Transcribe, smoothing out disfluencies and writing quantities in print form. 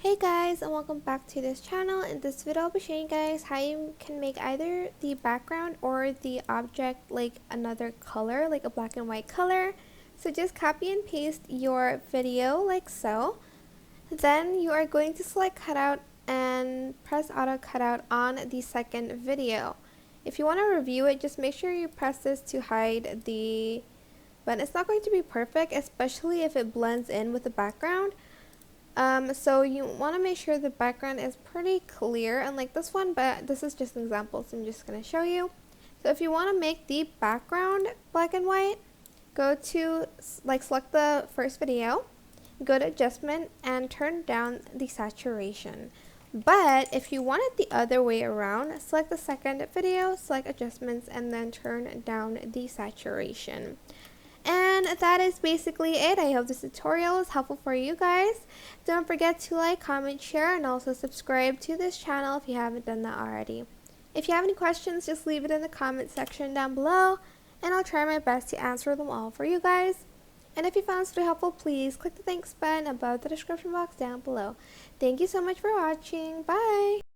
Hey guys, and welcome back to this channel. In this video I'll be showing you guys how you can make either the background or the object like another color, like a black and white color. So just copy and paste your video like so. Then you are going to select cutout and press auto cutout on the second video. If you want to review it, just make sure you press this to hide the button. It's not going to be perfect, especially if it blends in with the background. So you want to make sure the background is pretty clear, unlike this one, but this is just an example, so I'm just going to show you. So if you want to make the background black and white, go to, select the first video, go to adjustment, and turn down the saturation. But if you want it the other way around, select the second video, select adjustments, and then turn down the saturation. And that is basically it. I hope this tutorial is helpful for you guys. Don't forget to like, comment, share, and also subscribe to this channel if you haven't done that already. If you have any questions, just leave it in the comment section down below, and I'll try my best to answer them all for you guys. And if you found this video helpful, please click the thanks button above the description box down below. Thank you so much for watching. Bye!